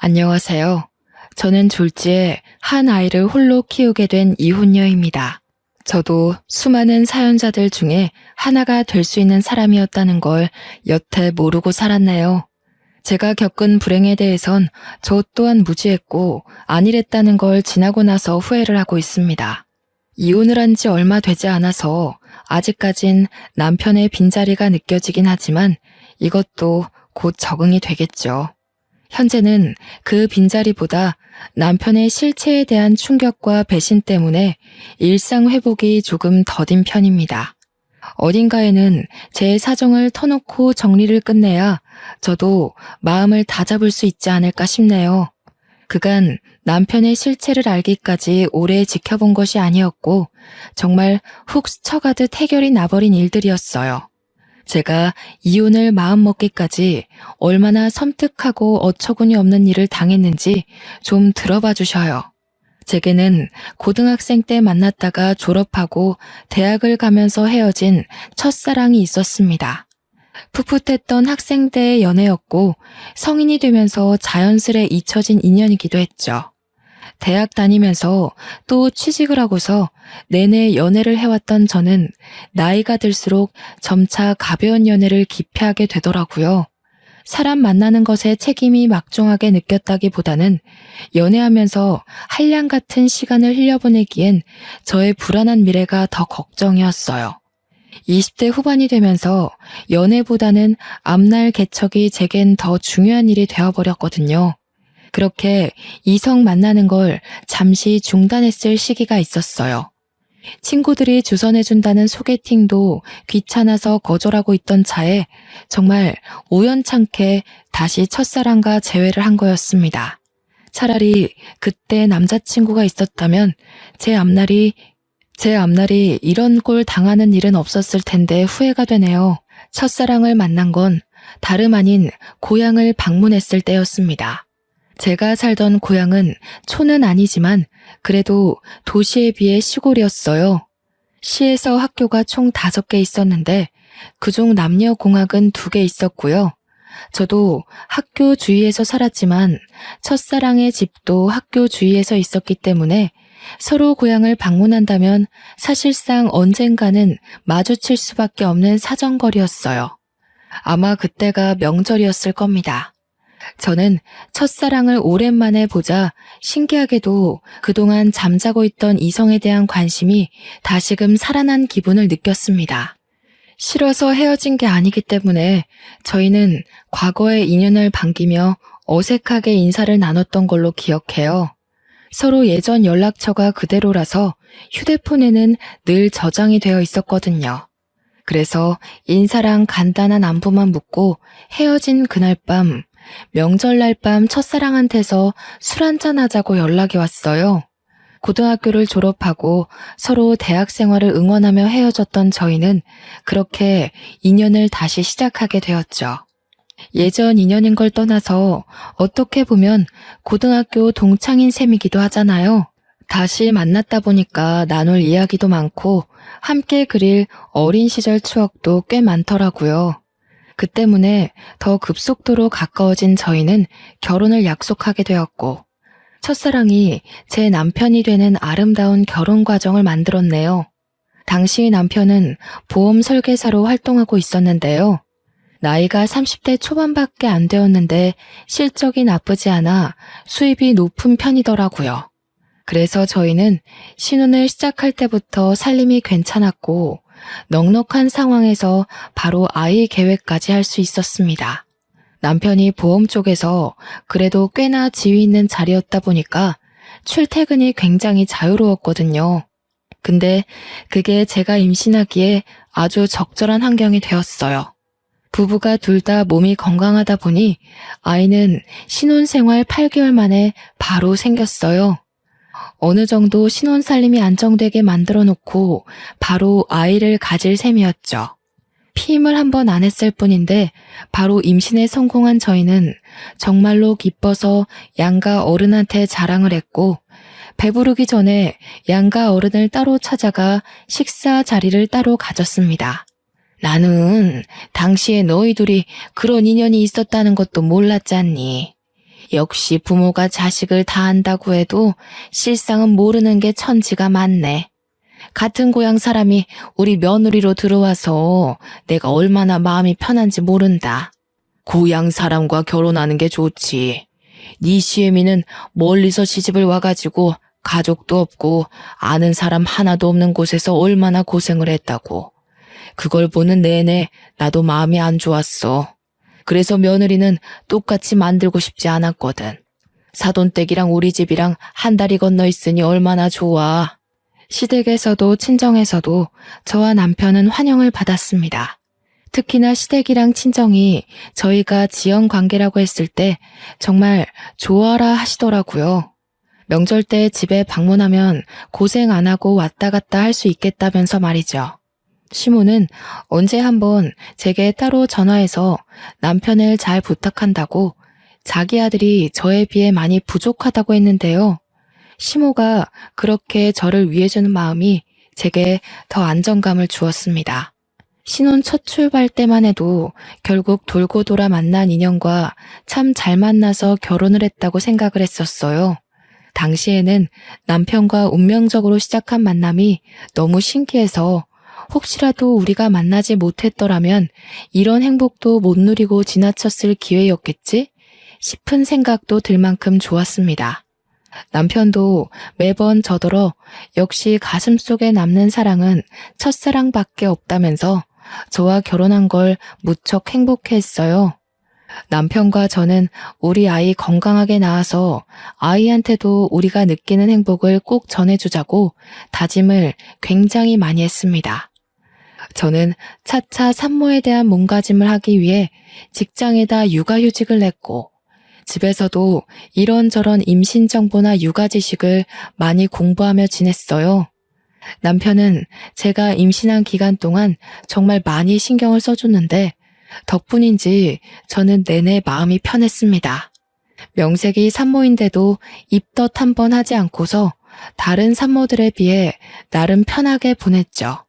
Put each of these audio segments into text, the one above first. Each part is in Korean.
안녕하세요. 저는 졸지에 한 아이를 홀로 키우게 된 이혼녀입니다. 저도 수많은 사연자들 중에 하나가 될 수 있는 사람이었다는 걸 여태 모르고 살았네요. 제가 겪은 불행에 대해선 저 또한 무지했고 안일했다는 걸 지나고 나서 후회를 하고 있습니다. 이혼을 한 지 얼마 되지 않아서 아직까진 남편의 빈자리가 느껴지긴 하지만 이것도 곧 적응이 되겠죠. 현재는 그 빈자리보다 남편의 실체에 대한 충격과 배신 때문에 일상 회복이 조금 더딘 편입니다. 어딘가에는 제 사정을 터놓고 정리를 끝내야 저도 마음을 다잡을 수 있지 않을까 싶네요. 그간 남편의 실체를 알기까지 오래 지켜본 것이 아니었고 정말 훅 스쳐가듯 해결이 나버린 일들이었어요. 제가 이혼을 마음먹기까지 얼마나 섬뜩하고 어처구니 없는 일을 당했는지 좀 들어봐 주셔요. 제게는 고등학생 때 만났다가 졸업하고 대학을 가면서 헤어진 첫사랑이 있었습니다. 풋풋했던 학생 때의 연애였고 성인이 되면서 자연스레 잊혀진 인연이기도 했죠. 대학 다니면서 또 취직을 하고서 내내 연애를 해왔던 저는 나이가 들수록 점차 가벼운 연애를 기피하게 되더라고요. 사람 만나는 것에 책임이 막중하게 느꼈다기보다는 연애하면서 한량 같은 시간을 흘려보내기엔 저의 불안한 미래가 더 걱정이었어요. 20대 후반이 되면서 연애보다는 앞날 개척이 제겐 더 중요한 일이 되어버렸거든요. 그렇게 이성 만나는 걸 잠시 중단했을 시기가 있었어요. 친구들이 주선해준다는 소개팅도 귀찮아서 거절하고 있던 차에 정말 우연찮게 다시 첫사랑과 재회를 한 거였습니다. 차라리 그때 남자친구가 있었다면 제 앞날이 이런 꼴 당하는 일은 없었을 텐데 후회가 되네요. 첫사랑을 만난 건 다름 아닌 고향을 방문했을 때였습니다. 제가 살던 고향은 촌은 아니지만 그래도 도시에 비해 시골이었어요. 시에서 학교가 총 5개 있었는데 그중 남녀공학은 2개 있었고요. 저도 학교 주위에서 살았지만 첫사랑의 집도 학교 주위에서 있었기 때문에 서로 고향을 방문한다면 사실상 언젠가는 마주칠 수밖에 없는 사정거리였어요. 아마 그때가 명절이었을 겁니다. 저는 첫사랑을 오랜만에 보자 신기하게도 그동안 잠자고 있던 이성에 대한 관심이 다시금 살아난 기분을 느꼈습니다. 싫어서 헤어진 게 아니기 때문에 저희는 과거의 인연을 반기며 어색하게 인사를 나눴던 걸로 기억해요. 서로 예전 연락처가 그대로라서 휴대폰에는 늘 저장이 되어 있었거든요. 그래서 인사랑 간단한 안부만 묻고 헤어진 그날 밤, 명절날 밤 첫사랑한테서 술 한잔 하자고 연락이 왔어요. 고등학교를 졸업하고 서로 대학 생활을 응원하며 헤어졌던 저희는 그렇게 인연을 다시 시작하게 되었죠. 예전 인연인 걸 떠나서 어떻게 보면 고등학교 동창인 셈이기도 하잖아요. 다시 만났다 보니까 나눌 이야기도 많고 함께 그릴 어린 시절 추억도 꽤 많더라고요. 그 때문에 더 급속도로 가까워진 저희는 결혼을 약속하게 되었고 첫사랑이 제 남편이 되는 아름다운 결혼 과정을 만들었네요. 당시 남편은 보험 설계사로 활동하고 있었는데요. 나이가 30대 초반밖에 안 되었는데 실적이 나쁘지 않아 수입이 높은 편이더라고요. 그래서 저희는 신혼을 시작할 때부터 살림이 괜찮았고 넉넉한 상황에서 바로 아이 계획까지 할 수 있었습니다. 남편이 보험 쪽에서 그래도 꽤나 지위 있는 자리였다 보니까 출퇴근이 굉장히 자유로웠거든요. 근데 그게 제가 임신하기에 아주 적절한 환경이 되었어요. 부부가 둘 다 몸이 건강하다 보니 아이는 신혼생활 8개월 만에 바로 생겼어요. 어느 정도 신혼살림이 안정되게 만들어 놓고 바로 아이를 가질 셈이었죠. 피임을 한 번 안 했을 뿐인데 바로 임신에 성공한 저희는 정말로 기뻐서 양가 어른한테 자랑을 했고 배부르기 전에 양가 어른을 따로 찾아가 식사 자리를 따로 가졌습니다. 나는 당시에 너희 둘이 그런 인연이 있었다는 것도 몰랐잖니. 역시 부모가 자식을 다 안다고 해도 실상은 모르는 게 천지가 많네. 같은 고향 사람이 우리 며느리로 들어와서 내가 얼마나 마음이 편한지 모른다. 고향 사람과 결혼하는 게 좋지. 네 시애미는 멀리서 시집을 와가지고 가족도 없고 아는 사람 하나도 없는 곳에서 얼마나 고생을 했다고. 그걸 보는 내내 나도 마음이 안 좋았어. 그래서 며느리는 똑같이 만들고 싶지 않았거든. 사돈댁이랑 우리 집이랑 한 다리 건너 있으니 얼마나 좋아. 시댁에서도 친정에서도 저와 남편은 환영을 받았습니다. 특히나 시댁이랑 친정이 저희가 지연 관계라고 했을 때 정말 좋아라 하시더라고요. 명절 때 집에 방문하면 고생 안 하고 왔다 갔다 할 수 있겠다면서 말이죠. 시모는 언제 한번 제게 따로 전화해서 남편을 잘 부탁한다고 자기 아들이 저에 비해 많이 부족하다고 했는데요. 시모가 그렇게 저를 위해주는 마음이 제게 더 안정감을 주었습니다. 신혼 첫 출발 때만 해도 결국 돌고 돌아 만난 인연과 참 잘 만나서 결혼을 했다고 생각을 했었어요. 당시에는 남편과 운명적으로 시작한 만남이 너무 신기해서 혹시라도 우리가 만나지 못했더라면 이런 행복도 못 누리고 지나쳤을 기회였겠지 싶은 생각도 들 만큼 좋았습니다. 남편도 매번 저더러 역시 가슴속에 남는 사랑은 첫사랑밖에 없다면서 저와 결혼한 걸 무척 행복해했어요. 남편과 저는 우리 아이 건강하게 낳아서 아이한테도 우리가 느끼는 행복을 꼭 전해주자고 다짐을 굉장히 많이 했습니다. 저는 차차 산모에 대한 몸가짐을 하기 위해 직장에다 육아휴직을 냈고 집에서도 이런저런 임신 정보나 육아 지식을 많이 공부하며 지냈어요. 남편은 제가 임신한 기간 동안 정말 많이 신경을 써줬는데 덕분인지 저는 내내 마음이 편했습니다. 명색이 산모인데도 입덧 한 번 하지 않고서 다른 산모들에 비해 나름 편하게 보냈죠.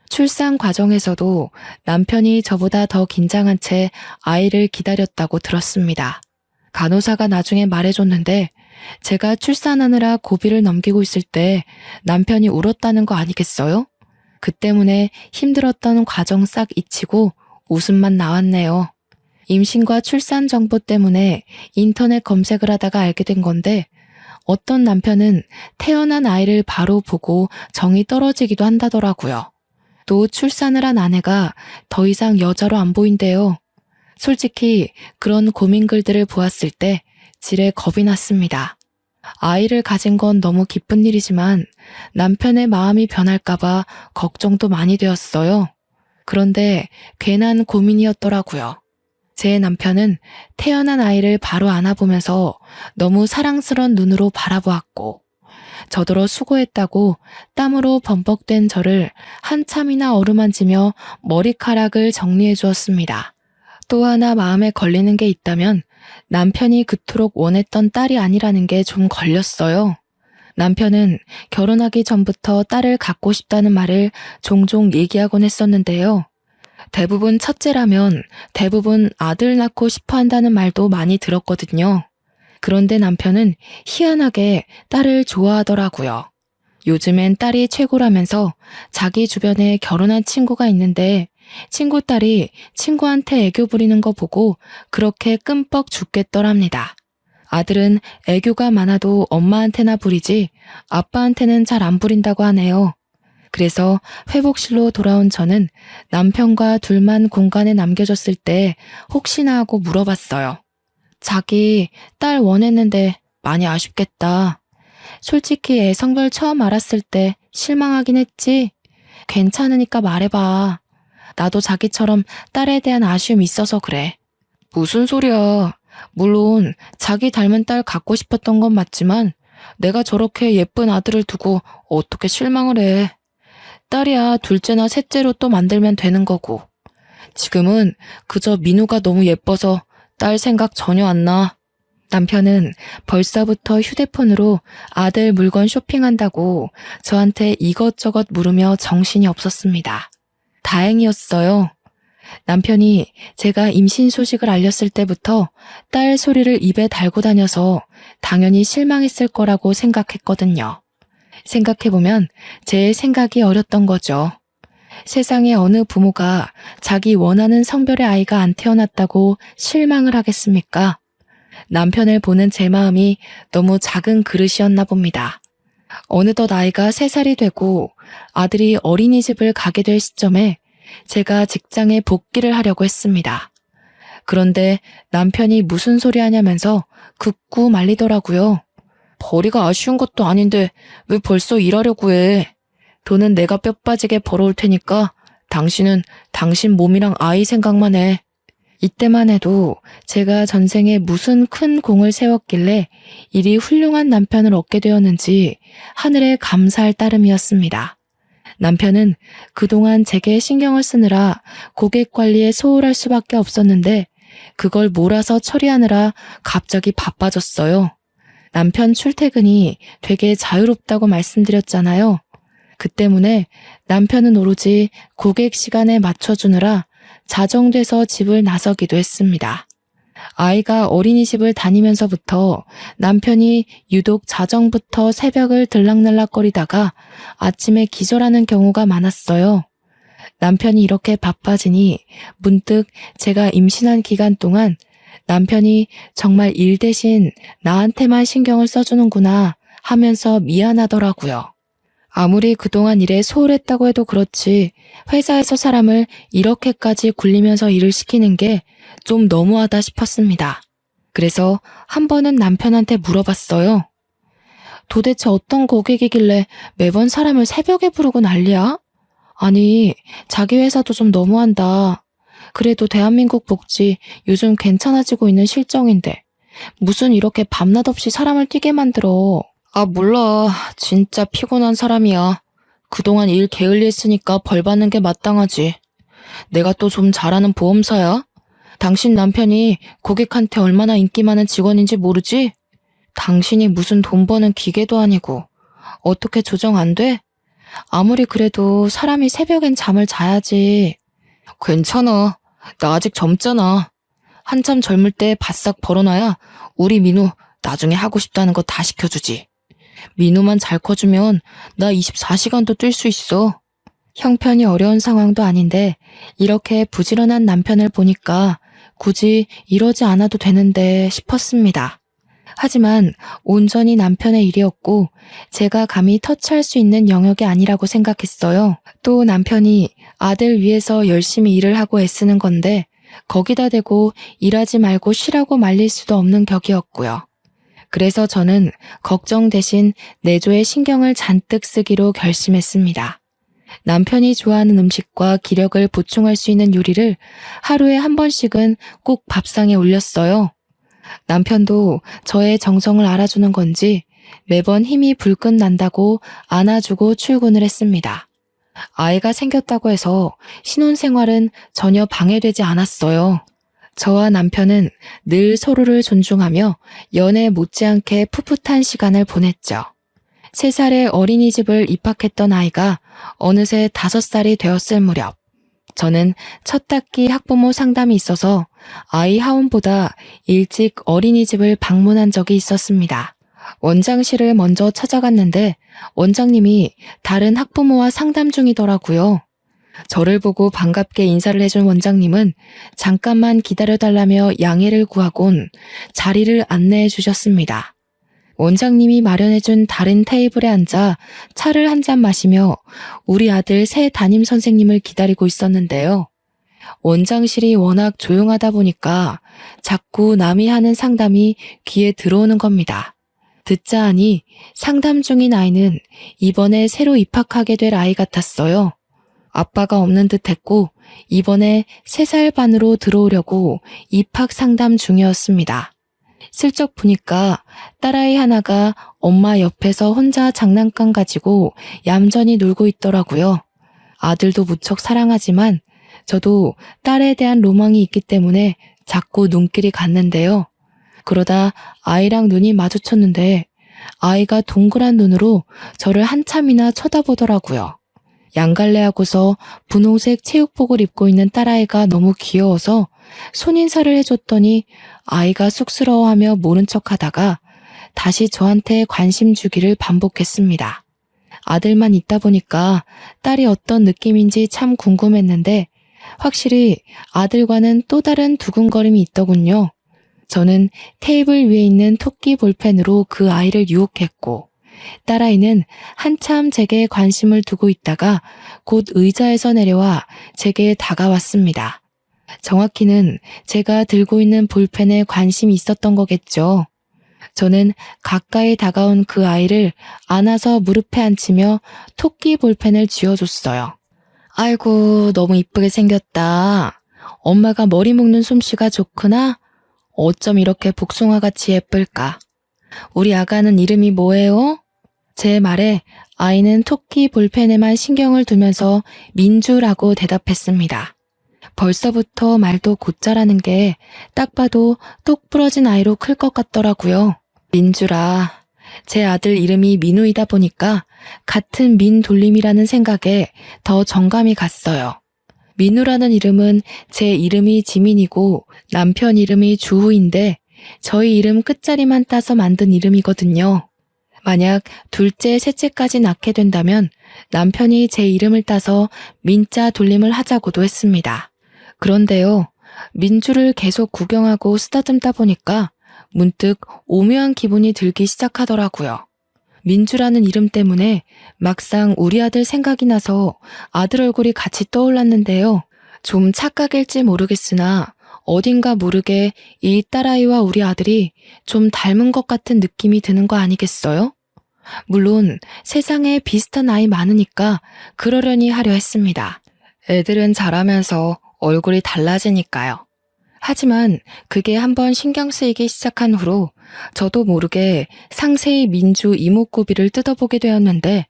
출산 과정에서도 남편이 저보다 더 긴장한 채 아이를 기다렸다고 들었습니다. 간호사가 나중에 말해줬는데 제가 출산하느라 고비를 넘기고 있을 때 남편이 울었다는 거 아니겠어요? 그 때문에 힘들었던 과정 싹 잊히고 웃음만 나왔네요. 임신과 출산 정보 때문에 인터넷 검색을 하다가 알게 된 건데 어떤 남편은 태어난 아이를 바로 보고 정이 떨어지기도 한다더라고요. 또 출산을 한 아내가 더 이상 여자로 안 보인대요. 솔직히 그런 고민글들을 보았을 때 지레 겁이 났습니다. 아이를 가진 건 너무 기쁜 일이지만 남편의 마음이 변할까봐 걱정도 많이 되었어요. 그런데 괜한 고민이었더라고요. 제 남편은 태어난 아이를 바로 안아보면서 너무 사랑스런 눈으로 바라보았고 저더러 수고했다고 땀으로 범벅된 저를 한참이나 어루만지며 머리카락을 정리해 주었습니다. 또 하나 마음에 걸리는 게 있다면 남편이 그토록 원했던 딸이 아니라는 게 좀 걸렸어요. 남편은 결혼하기 전부터 딸을 갖고 싶다는 말을 종종 얘기하곤 했었는데요. 대부분 첫째라면 대부분 아들 낳고 싶어 한다는 말도 많이 들었거든요. 그런데 남편은 희한하게 딸을 좋아하더라고요. 요즘엔 딸이 최고라면서 자기 주변에 결혼한 친구가 있는데 친구 딸이 친구한테 애교 부리는 거 보고 그렇게 끔뻑 죽겠더랍니다. 아들은 애교가 많아도 엄마한테나 부리지 아빠한테는 잘 안 부린다고 하네요. 그래서 회복실로 돌아온 저는 남편과 둘만 공간에 남겨졌을 때 혹시나 하고 물어봤어요. 자기 딸 원했는데 많이 아쉽겠다. 솔직히 애 성별 처음 알았을 때 실망하긴 했지. 괜찮으니까 말해봐. 나도 자기처럼 딸에 대한 아쉬움이 있어서 그래. 무슨 소리야. 물론 자기 닮은 딸 갖고 싶었던 건 맞지만 내가 저렇게 예쁜 아들을 두고 어떻게 실망을 해. 딸이야 둘째나 셋째로 또 만들면 되는 거고. 지금은 그저 민우가 너무 예뻐서 딸 생각 전혀 안 나. 남편은 벌써부터 휴대폰으로 아들 물건 쇼핑한다고 저한테 이것저것 물으며 정신이 없었습니다. 다행이었어요. 남편이 제가 임신 소식을 알렸을 때부터 딸 소리를 입에 달고 다녀서 당연히 실망했을 거라고 생각했거든요. 생각해보면 제 생각이 어렸던 거죠. 세상에 어느 부모가 자기 원하는 성별의 아이가 안 태어났다고 실망을 하겠습니까? 남편을 보는 제 마음이 너무 작은 그릇이었나 봅니다. 어느덧 아이가 3살이 되고 아들이 어린이집을 가게 될 시점에 제가 직장에 복귀를 하려고 했습니다. 그런데 남편이 무슨 소리 하냐면서 긋고 말리더라고요. 벌이가 아쉬운 것도 아닌데 왜 벌써 일하려고 해? 돈은 내가 뼈 빠지게 벌어올 테니까 당신은 당신 몸이랑 아이 생각만 해. 이때만 해도 제가 전생에 무슨 큰 공을 세웠길래 이리 훌륭한 남편을 얻게 되었는지 하늘에 감사할 따름이었습니다. 남편은 그동안 제게 신경을 쓰느라 고객 관리에 소홀할 수밖에 없었는데 그걸 몰아서 처리하느라 갑자기 바빠졌어요. 남편 출퇴근이 되게 자유롭다고 말씀드렸잖아요. 그 때문에 남편은 오로지 고객 시간에 맞춰주느라 자정돼서 집을 나서기도 했습니다. 아이가 어린이집을 다니면서부터 남편이 유독 자정부터 새벽을 들락날락거리다가 아침에 기절하는 경우가 많았어요. 남편이 이렇게 바빠지니 문득 제가 임신한 기간 동안 남편이 정말 일 대신 나한테만 신경을 써주는구나 하면서 미안하더라고요. 아무리 그동안 일에 소홀했다고 해도 그렇지 회사에서 사람을 이렇게까지 굴리면서 일을 시키는 게 좀 너무하다 싶었습니다. 그래서 한 번은 남편한테 물어봤어요. 도대체 어떤 고객이길래 매번 사람을 새벽에 부르고 난리야? 아니, 자기 회사도 좀 너무한다. 그래도 대한민국 복지 요즘 괜찮아지고 있는 실정인데 무슨 이렇게 밤낮 없이 사람을 뛰게 만들어. 아, 몰라. 진짜 피곤한 사람이야. 그동안 일 게을리했으니까 벌 받는 게 마땅하지. 내가 또 좀 잘하는 보험사야? 당신 남편이 고객한테 얼마나 인기 많은 직원인지 모르지? 당신이 무슨 돈 버는 기계도 아니고 어떻게 조정 안 돼? 아무리 그래도 사람이 새벽엔 잠을 자야지. 괜찮아. 나 아직 젊잖아. 한참 젊을 때 바싹 벌어놔야 우리 민우 나중에 하고 싶다는 거 다 시켜주지. 민우만 잘 커주면 나 24시간도 뛸 수 있어. 형편이 어려운 상황도 아닌데 이렇게 부지런한 남편을 보니까 굳이 이러지 않아도 되는데 싶었습니다. 하지만 온전히 남편의 일이었고 제가 감히 터치할 수 있는 영역이 아니라고 생각했어요. 또 남편이 아들 위해서 열심히 일을 하고 애쓰는 건데 거기다 대고 일하지 말고 쉬라고 말릴 수도 없는 격이었고요. 그래서 저는 걱정 대신 내조에 신경을 잔뜩 쓰기로 결심했습니다. 남편이 좋아하는 음식과 기력을 보충할 수 있는 요리를 하루에 한 번씩은 꼭 밥상에 올렸어요. 남편도 저의 정성을 알아주는 건지 매번 힘이 불끈 난다고 안아주고 출근을 했습니다. 아이가 생겼다고 해서 신혼생활은 전혀 방해되지 않았어요. 저와 남편은 늘 서로를 존중하며 연애 못지않게 풋풋한 시간을 보냈죠. 3살의 어린이집을 입학했던 아이가 어느새 5살이 되었을 무렵 저는 첫 학기 학부모 상담이 있어서 아이 하원보다 일찍 어린이집을 방문한 적이 있었습니다. 원장실을 먼저 찾아갔는데 원장님이 다른 학부모와 상담 중이더라고요. 저를 보고 반갑게 인사를 해준 원장님은 잠깐만 기다려달라며 양해를 구하곤 자리를 안내해 주셨습니다. 원장님이 마련해준 다른 테이블에 앉아 차를 한 잔 마시며 우리 아들 새 담임 선생님을 기다리고 있었는데요. 원장실이 워낙 조용하다 보니까 자꾸 남이 하는 상담이 귀에 들어오는 겁니다. 듣자 하니 상담 중인 아이는 이번에 새로 입학하게 될 아이 같았어요. 아빠가 없는 듯 했고 이번에 3살 반으로 들어오려고 입학 상담 중이었습니다. 슬쩍 보니까 딸아이 하나가 엄마 옆에서 혼자 장난감 가지고 얌전히 놀고 있더라고요. 아들도 무척 사랑하지만 저도 딸에 대한 로망이 있기 때문에 자꾸 눈길이 갔는데요. 그러다 아이랑 눈이 마주쳤는데 아이가 동그란 눈으로 저를 한참이나 쳐다보더라고요. 양갈래하고서 분홍색 체육복을 입고 있는 딸아이가 너무 귀여워서 손인사를 해줬더니 아이가 쑥스러워하며 모른 척하다가 다시 저한테 관심 주기를 반복했습니다. 아들만 있다 보니까 딸이 어떤 느낌인지 참 궁금했는데 확실히 아들과는 또 다른 두근거림이 있더군요. 저는 테이블 위에 있는 토끼 볼펜으로 그 아이를 유혹했고 딸아이는 한참 제게 관심을 두고 있다가 곧 의자에서 내려와 제게 다가왔습니다. 정확히는 제가 들고 있는 볼펜에 관심이 있었던 거겠죠. 저는 가까이 다가온 그 아이를 안아서 무릎에 앉히며 토끼 볼펜을 쥐어줬어요. 아이고, 너무 이쁘게 생겼다. 엄마가 머리 묶는 솜씨가 좋구나. 어쩜 이렇게 복숭아같이 예쁠까? 우리 아가는 이름이 뭐예요? 제 말에 아이는 토끼 볼펜에만 신경을 두면서 민주라고 대답했습니다. 벌써부터 말도 곧잘하는 게 딱 봐도 똑 부러진 아이로 클 것 같더라고요. 민주라. 제 아들 이름이 민우이다 보니까 같은 민돌림이라는 생각에 더 정감이 갔어요. 민우라는 이름은 제 이름이 지민이고 남편 이름이 주우인데 저희 이름 끝자리만 따서 만든 이름이거든요. 만약 둘째, 셋째까지 낳게 된다면 남편이 제 이름을 따서 민자 돌림을 하자고도 했습니다. 그런데요, 민주를 계속 구경하고 쓰다듬다 보니까 문득 오묘한 기분이 들기 시작하더라고요. 민주라는 이름 때문에 막상 우리 아들 생각이 나서 아들 얼굴이 같이 떠올랐는데요. 좀 착각일지 모르겠으나 어딘가 모르게 이 딸아이와 우리 아들이 좀 닮은 것 같은 느낌이 드는 거 아니겠어요? 물론 세상에 비슷한 아이 많으니까 그러려니 하려 했습니다. 애들은 자라면서 얼굴이 달라지니까요. 하지만 그게 한번 신경 쓰이기 시작한 후로 저도 모르게 상세히 민주 이목구비를 뜯어보게 되었는데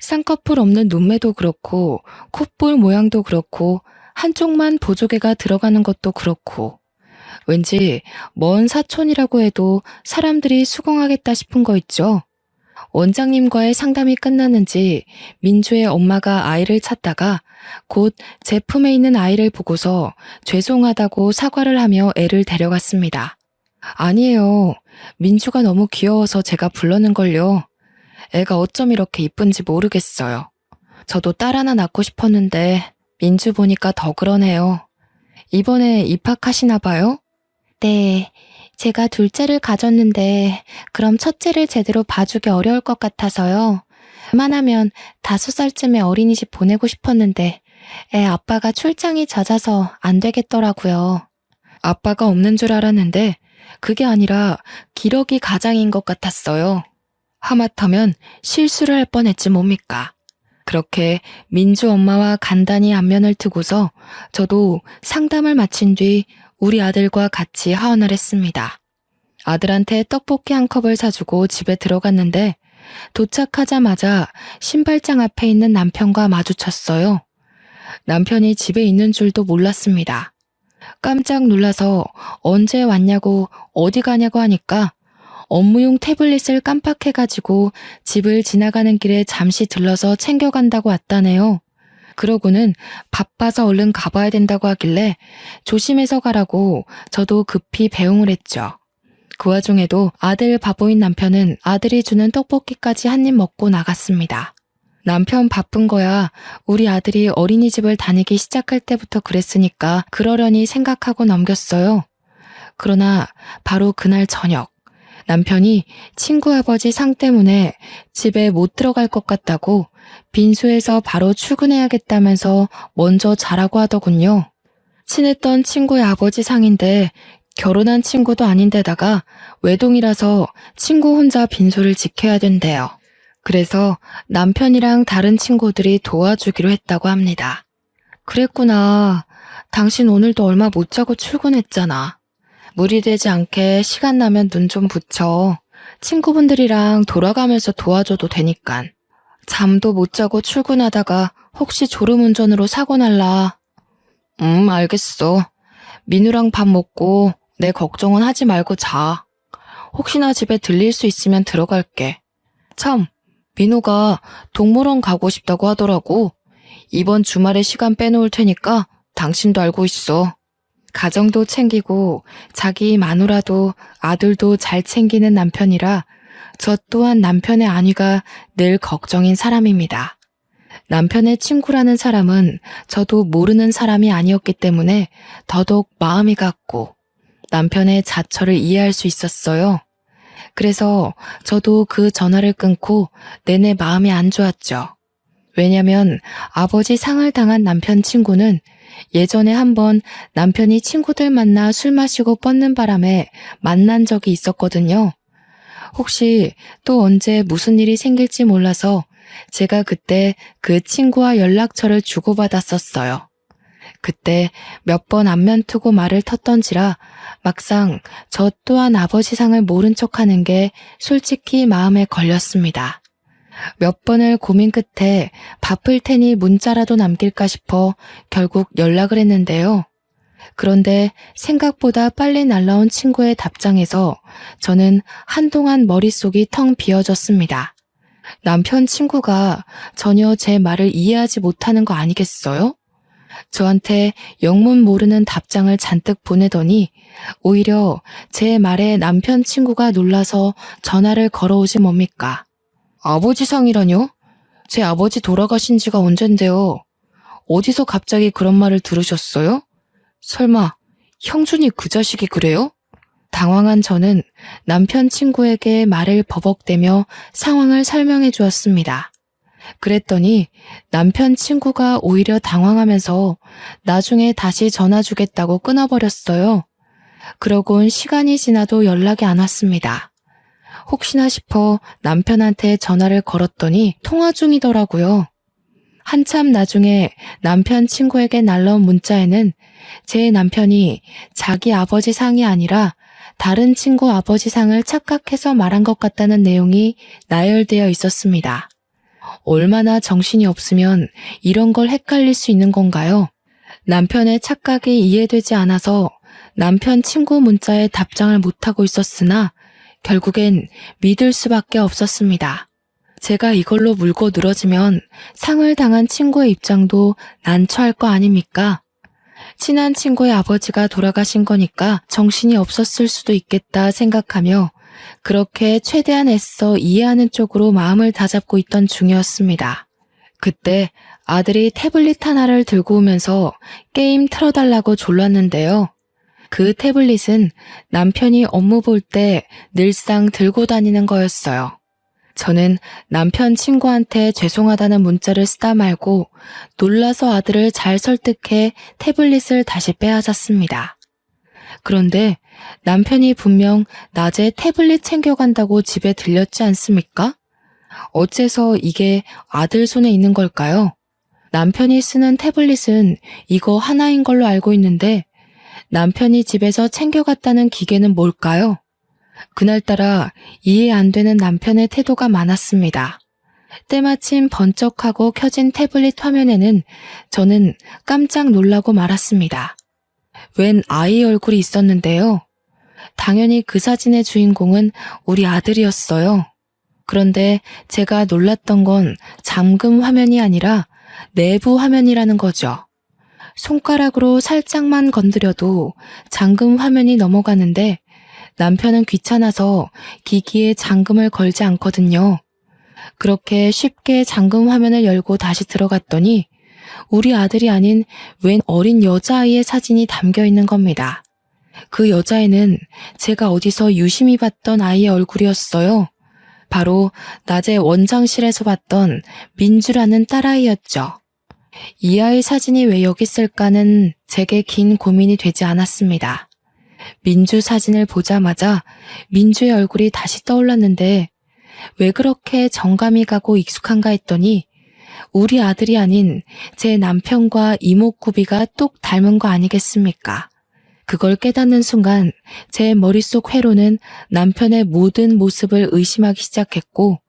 쌍꺼풀 없는 눈매도 그렇고 콧볼 모양도 그렇고 한쪽만 보조개가 들어가는 것도 그렇고 왠지 먼 사촌이라고 해도 사람들이 수긍하겠다 싶은 거 있죠. 원장님과의 상담이 끝났는지 민주의 엄마가 아이를 찾다가 곧 제품에 있는 아이를 보고서 죄송하다고 사과를 하며 애를 데려갔습니다. 아니에요. 민주가 너무 귀여워서 제가 불렀는걸요. 애가 어쩜 이렇게 이쁜지 모르겠어요. 저도 딸 하나 낳고 싶었는데 민주 보니까 더 그러네요. 이번에 입학하시나 봐요? 네. 제가 둘째를 가졌는데 그럼 첫째를 제대로 봐주기 어려울 것 같아서요. 웬만하면 5살쯤에 어린이집 보내고 싶었는데 애 아빠가 출장이 잦아서 안 되겠더라고요. 아빠가 없는 줄 알았는데 그게 아니라 기러기 가장인 것 같았어요. 하마터면 실수를 할 뻔했지 뭡니까. 그렇게 민주 엄마와 간단히 안면을 트고서 저도 상담을 마친 뒤 우리 아들과 같이 하원을 했습니다. 아들한테 떡볶이 한 컵을 사주고 집에 들어갔는데 도착하자마자 신발장 앞에 있는 남편과 마주쳤어요. 남편이 집에 있는 줄도 몰랐습니다. 깜짝 놀라서 언제 왔냐고 어디 가냐고 하니까 업무용 태블릿을 깜빡해가지고 집을 지나가는 길에 잠시 들러서 챙겨간다고 왔다네요. 그러고는 바빠서 얼른 가봐야 된다고 하길래 조심해서 가라고 저도 급히 배웅을 했죠. 그 와중에도 아들 바보인 남편은 아들이 주는 떡볶이까지 한 입 먹고 나갔습니다. 남편 바쁜 거야 우리 아들이 어린이집을 다니기 시작할 때부터 그랬으니까 그러려니 생각하고 넘겼어요. 그러나 바로 그날 저녁 남편이 친구 아버지 상 때문에 집에 못 들어갈 것 같다고 빈소에서 바로 출근해야겠다면서 먼저 자라고 하더군요. 친했던 친구의 아버지 상인데 결혼한 친구도 아닌데다가 외동이라서 친구 혼자 빈소를 지켜야 된대요. 그래서 남편이랑 다른 친구들이 도와주기로 했다고 합니다. 그랬구나. 당신 오늘도 얼마 못 자고 출근했잖아. 무리되지 않게 시간 나면 눈 좀 붙여. 친구분들이랑 돌아가면서 도와줘도 되니깐. 잠도 못 자고 출근하다가 혹시 졸음운전으로 사고 날라. 알겠어. 민우랑 밥 먹고 내 걱정은 하지 말고 자. 혹시나 집에 들릴 수 있으면 들어갈게. 참, 민우가 동물원 가고 싶다고 하더라고. 이번 주말에 시간 빼놓을 테니까 당신도 알고 있어. 가정도 챙기고 자기 마누라도 아들도 잘 챙기는 남편이라 저 또한 남편의 안위가 늘 걱정인 사람입니다. 남편의 친구라는 사람은 저도 모르는 사람이 아니었기 때문에 더더욱 마음이 갔고 남편의 자처를 이해할 수 있었어요. 그래서 저도 그 전화를 끊고 내내 마음이 안 좋았죠. 왜냐면 아버지 상을 당한 남편 친구는 예전에 한번 남편이 친구들 만나 술 마시고 뻗는 바람에 만난 적이 있었거든요. 혹시 또 언제 무슨 일이 생길지 몰라서 제가 그때 그 친구와 연락처를 주고받았었어요. 그때 몇 번 안면 트고 말을 텄던지라 막상 저 또한 아버지 상을 모른 척하는 게 솔직히 마음에 걸렸습니다. 몇 번을 고민 끝에 바쁠 테니 문자라도 남길까 싶어 결국 연락을 했는데요. 그런데 생각보다 빨리 날라온 친구의 답장에서 저는 한동안 머릿속이 텅 비어졌습니다. 남편 친구가 전혀 제 말을 이해하지 못하는 거 아니겠어요? 저한테 영문 모르는 답장을 잔뜩 보내더니 오히려 제 말에 남편 친구가 놀라서 전화를 걸어오지 뭡니까? 아버지 상이라뇨? 제 아버지 돌아가신 지가 언젠데요. 어디서 갑자기 그런 말을 들으셨어요? 설마 형준이 그 자식이 그래요? 당황한 저는 남편 친구에게 말을 버벅대며 상황을 설명해 주었습니다. 그랬더니 남편 친구가 오히려 당황하면서 나중에 다시 전화 주겠다고 끊어버렸어요. 그러곤 시간이 지나도 연락이 안 왔습니다. 혹시나 싶어 남편한테 전화를 걸었더니 통화 중이더라고요. 한참 나중에 남편 친구에게 날라온 문자에는 제 남편이 자기 아버지 상이 아니라 다른 친구 아버지 상을 착각해서 말한 것 같다는 내용이 나열되어 있었습니다. 얼마나 정신이 없으면 이런 걸 헷갈릴 수 있는 건가요? 남편의 착각이 이해되지 않아서 남편 친구 문자에 답장을 못하고 있었으나 결국엔 믿을 수밖에 없었습니다. 제가 이걸로 물고 늘어지면 상을 당한 친구의 입장도 난처할 거 아닙니까? 친한 친구의 아버지가 돌아가신 거니까 정신이 없었을 수도 있겠다 생각하며 그렇게 최대한 애써 이해하는 쪽으로 마음을 다잡고 있던 중이었습니다. 그때 아들이 태블릿 하나를 들고 오면서 게임 틀어달라고 졸랐는데요. 그 태블릿은 남편이 업무 볼 때 늘상 들고 다니는 거였어요. 저는 남편 친구한테 죄송하다는 문자를 쓰다 말고 놀라서 아들을 잘 설득해 태블릿을 다시 빼앗았습니다. 그런데 남편이 분명 낮에 태블릿 챙겨간다고 집에 들렸지 않습니까? 어째서 이게 아들 손에 있는 걸까요? 남편이 쓰는 태블릿은 이거 하나인 걸로 알고 있는데 남편이 집에서 챙겨갔다는 기계는 뭘까요? 그날따라 이해 안 되는 남편의 태도가 많았습니다. 때마침 번쩍하고 켜진 태블릿 화면에는 저는 깜짝 놀라고 말았습니다. 웬 아이 얼굴이 있었는데요. 당연히 그 사진의 주인공은 우리 아들이었어요. 그런데 제가 놀랐던 건 잠금 화면이 아니라 내부 화면이라는 거죠. 손가락으로 살짝만 건드려도 잠금 화면이 넘어가는데 남편은 귀찮아서 기기에 잠금을 걸지 않거든요. 그렇게 쉽게 잠금 화면을 열고 다시 들어갔더니 우리 아들이 아닌 웬 어린 여자아이의 사진이 담겨 있는 겁니다. 그 여자애는 제가 어디서 유심히 봤던 아이의 얼굴이었어요. 바로 낮에 원장실에서 봤던 민주라는 딸아이였죠. 이 아이 사진이 왜 여기 있을까는 제게 긴 고민이 되지 않았습니다. 민주 사진을 보자마자 민주의 얼굴이 다시 떠올랐는데 왜 그렇게 정감이 가고 익숙한가 했더니 우리 아들이 아닌 제 남편과 이목구비가 똑 닮은 거 아니겠습니까? 그걸 깨닫는 순간 제 머릿속 회로는 남편의 모든 모습을 의심하기 시작했고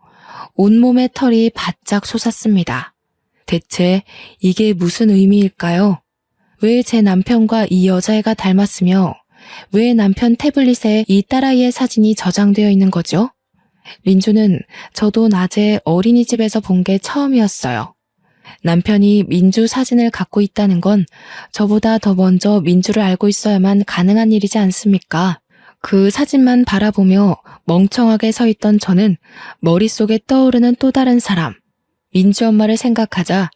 온몸의 털이 바짝 솟았습니다. 대체 이게 무슨 의미일까요? 왜 제 남편과 이 여자애가 닮았으며 왜 남편 태블릿에 이 딸아이의 사진이 저장되어 있는 거죠? 민주는 저도 낮에 어린이집에서 본 게 처음이었어요. 남편이 민주 사진을 갖고 있다는 건 저보다 더 먼저 민주를 알고 있어야만 가능한 일이지 않습니까? 그 사진만 바라보며 멍청하게 서 있던 저는 머릿속에 떠오르는 또 다른 사람, 민주 엄마를 생각하자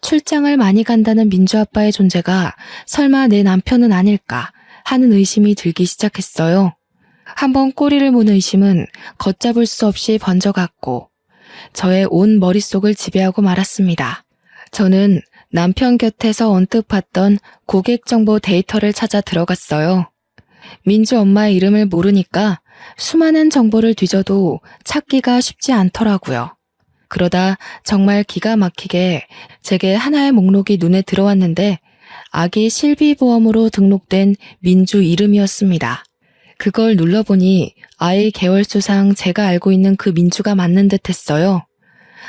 출장을 많이 간다는 민주 아빠의 존재가 설마 내 남편은 아닐까 하는 의심이 들기 시작했어요. 한번 꼬리를 문 의심은 걷잡을 수 없이 번져갔고 저의 온 머릿속을 지배하고 말았습니다. 저는 남편 곁에서 언뜻 봤던 고객 정보 데이터를 찾아 들어갔어요. 민주 엄마의 이름을 모르니까 수많은 정보를 뒤져도 찾기가 쉽지 않더라고요. 그러다 정말 기가 막히게 제게 하나의 목록이 눈에 들어왔는데 아기 실비보험으로 등록된 민주 이름이었습니다. 그걸 눌러보니 아이 개월수상 제가 알고 있는 그 민주가 맞는 듯 했어요.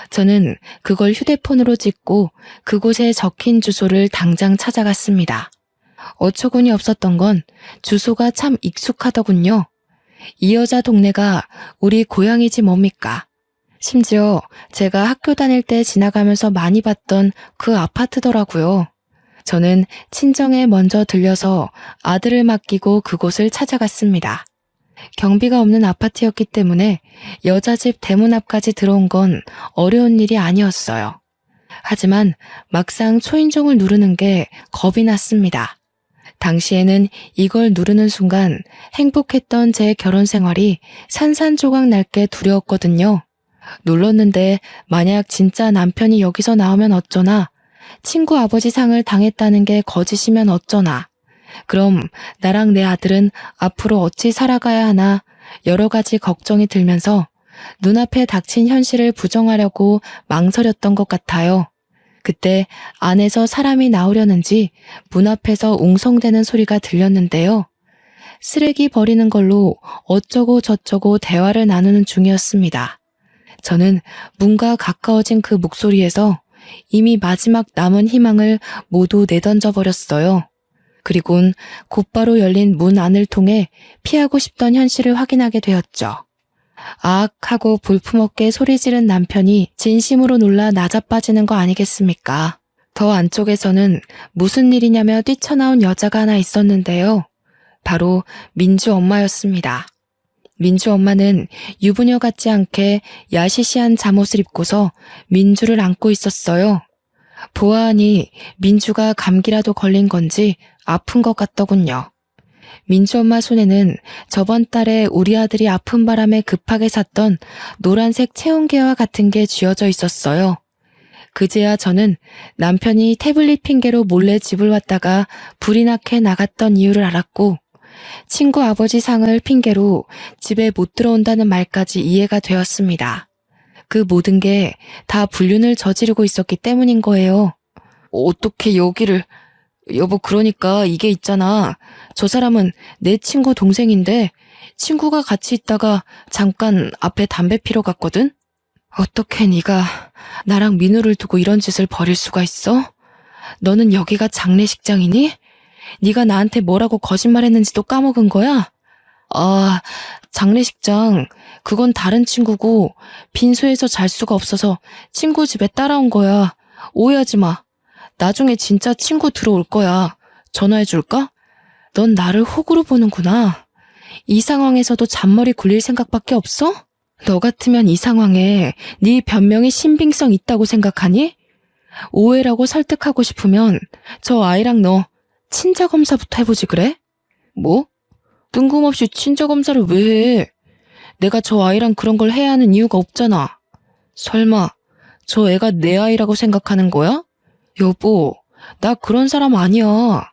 저는 그걸 휴대폰으로 찍고 그곳에 적힌 주소를 당장 찾아갔습니다. 어처구니 없었던 건 주소가 참 익숙하더군요. 이 여자 동네가 우리 고향이지 뭡니까? 심지어 제가 학교 다닐 때 지나가면서 많이 봤던 그 아파트더라고요. 저는 친정에 먼저 들려서 아들을 맡기고 그곳을 찾아갔습니다. 경비가 없는 아파트였기 때문에 여자 집 대문 앞까지 들어온 건 어려운 일이 아니었어요. 하지만 막상 초인종을 누르는 게 겁이 났습니다. 당시에는 이걸 누르는 순간 행복했던 제 결혼 생활이 산산조각 날 게 두려웠거든요. 눌렀는데 만약 진짜 남편이 여기서 나오면 어쩌나, 친구 아버지 상을 당했다는 게 거짓이면 어쩌나, 그럼 나랑 내 아들은 앞으로 어찌 살아가야 하나 여러 가지 걱정이 들면서 눈앞에 닥친 현실을 부정하려고 망설였던 것 같아요. 그때 안에서 사람이 나오려는지 문 앞에서 웅성대는 소리가 들렸는데요. 쓰레기 버리는 걸로 어쩌고 저쩌고 대화를 나누는 중이었습니다. 저는 문과 가까워진 그 목소리에서 이미 마지막 남은 희망을 모두 내던져 버렸어요. 그리곤 곧바로 열린 문 안을 통해 피하고 싶던 현실을 확인하게 되었죠. 아악 하고 볼품없게 소리 지른 남편이 진심으로 놀라 나자빠지는 거 아니겠습니까? 더 안쪽에서는 무슨 일이냐며 뛰쳐나온 여자가 하나 있었는데요. 바로 민주 엄마였습니다. 민주 엄마는 유부녀 같지 않게 야시시한 잠옷을 입고서 민주를 안고 있었어요. 보아하니 민주가 감기라도 걸린 건지 아픈 것 같더군요. 민주 엄마 손에는 저번 달에 우리 아들이 아픈 바람에 급하게 샀던 노란색 체온계와 같은 게 쥐어져 있었어요. 그제야 저는 남편이 태블릿 핑계로 몰래 집을 왔다가 불이 나게 나갔던 이유를 알았고, 친구 아버지 상을 핑계로 집에 못 들어온다는 말까지 이해가 되었습니다. 그 모든 게 다 불륜을 저지르고 있었기 때문인 거예요. 어떻게 여기를... 여보, 그러니까 이게 있잖아. 저 사람은 내 친구 동생인데 친구가 같이 있다가 잠깐 앞에 담배 피러 갔거든? 어떻게 네가 나랑 민우를 두고 이런 짓을 벌일 수가 있어? 너는 여기가 장례식장이니? 네가 나한테 뭐라고 거짓말했는지도 까먹은 거야? 아, 장례식장, 그건 다른 친구고 빈소에서 잘 수가 없어서 친구 집에 따라온 거야. 오해하지 마. 나중에 진짜 친구 들어올 거야. 전화해 줄까? 넌 나를 호구로 보는구나. 이 상황에서도 잔머리 굴릴 생각밖에 없어? 너 같으면 이 상황에 네 변명이 신빙성 있다고 생각하니? 오해라고 설득하고 싶으면 저 아이랑 너 친자검사부터 해보지 그래? 뭐? 뜬금없이 친자검사를 왜 해? 내가 저 아이랑 그런 걸 해야 하는 이유가 없잖아. 설마 저 애가 내 아이라고 생각하는 거야? 여보, 나 그런 사람 아니야.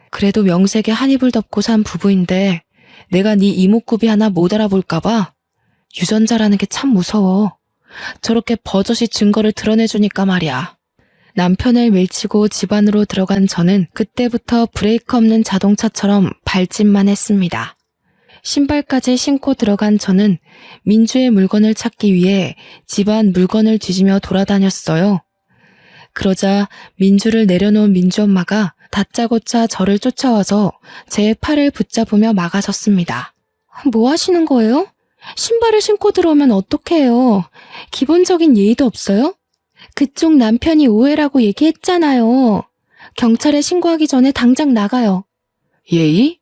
그래도 명색에 한 입을 덮고 산 부부인데 내가 네 이목구비 하나 못 알아볼까 봐. 유전자라는 게 참 무서워. 저렇게 버젓이 증거를 드러내주니까 말이야. 남편을 밀치고 집 안으로 들어간 저는 그때부터 브레이크 없는 자동차처럼 발짓만 했습니다. 신발까지 신고 들어간 저는 민주의 물건을 찾기 위해 집안 물건을 뒤지며 돌아다녔어요. 그러자 민주를 내려놓은 민주 엄마가 다짜고짜 저를 쫓아와서 제 팔을 붙잡으며 막아섰습니다. 뭐 하시는 거예요? 신발을 신고 들어오면 어떡해요? 기본적인 예의도 없어요? 그쪽 남편이 오해라고 얘기했잖아요. 경찰에 신고하기 전에 당장 나가요. 예의?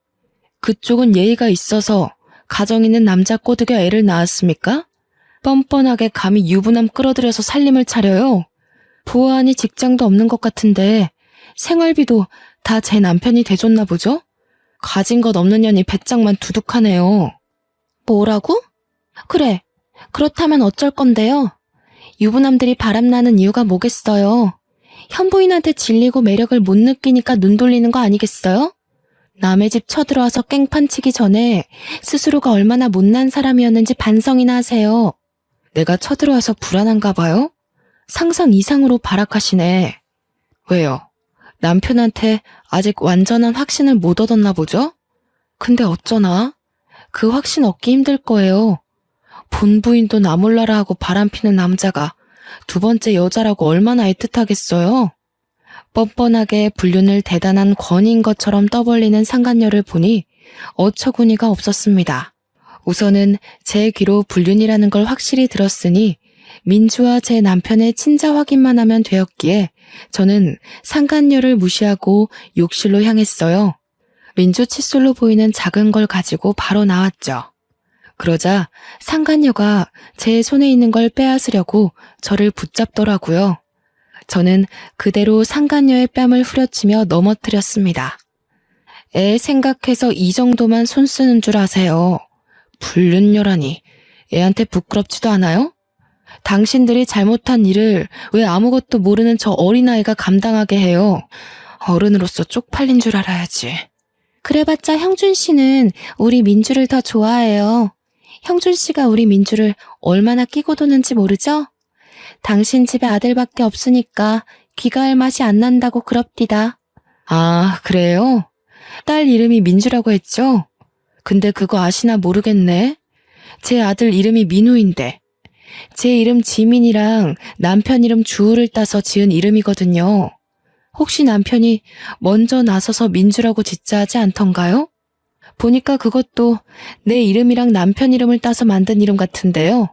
그쪽은 예의가 있어서 가정 있는 남자 꼬드겨 애를 낳았습니까? 뻔뻔하게 감히 유부남 끌어들여서 살림을 차려요. 보아하니 직장도 없는 것 같은데 생활비도 다 제 남편이 대줬나 보죠? 가진 것 없는 년이 배짱만 두둑하네요. 뭐라고? 그래, 그렇다면 어쩔 건데요? 유부남들이 바람나는 이유가 뭐겠어요? 현부인한테 질리고 매력을 못 느끼니까 눈 돌리는 거 아니겠어요? 남의 집 쳐들어와서 깽판 치기 전에 스스로가 얼마나 못난 사람이었는지 반성이나 하세요. 내가 쳐들어와서 불안한가 봐요? 상상 이상으로 발악하시네. 왜요? 남편한테 아직 완전한 확신을 못 얻었나 보죠? 근데 어쩌나? 그 확신 얻기 힘들 거예요. 본부인도 나 몰라라 하고 바람피는 남자가 두 번째 여자라고 얼마나 애틋하겠어요? 뻔뻔하게 불륜을 대단한 권위인 것처럼 떠벌리는 상간녀를 보니 어처구니가 없었습니다. 우선은 제 귀로 불륜이라는 걸 확실히 들었으니 민주와 제 남편의 친자 확인만 하면 되었기에 저는 상간녀를 무시하고 욕실로 향했어요. 민주 칫솔로 보이는 작은 걸 가지고 바로 나왔죠. 그러자 상간녀가 제 손에 있는 걸 빼앗으려고 저를 붙잡더라고요. 저는 그대로 상간녀의 뺨을 후려치며 넘어뜨렸습니다. 애 생각해서 이 정도만 손 쓰는 줄 아세요. 불륜녀라니 애한테 부끄럽지도 않아요? 당신들이 잘못한 일을 왜 아무것도 모르는 저 어린아이가 감당하게 해요? 어른으로서 쪽팔린 줄 알아야지. 그래봤자 형준 씨는 우리 민주를 더 좋아해요. 형준 씨가 우리 민주를 얼마나 끼고 도는지 모르죠? 당신 집에 아들밖에 없으니까 귀가할 맛이 안 난다고 그럽디다. 아, 그래요? 딸 이름이 민주라고 했죠? 근데 그거 아시나 모르겠네. 제 아들 이름이 민우인데 제 이름 지민이랑 남편 이름 주우를 따서 지은 이름이거든요. 혹시 남편이 먼저 나서서 민주라고 짓자 하지 않던가요? 보니까 그것도 내 이름이랑 남편 이름을 따서 만든 이름 같은데요.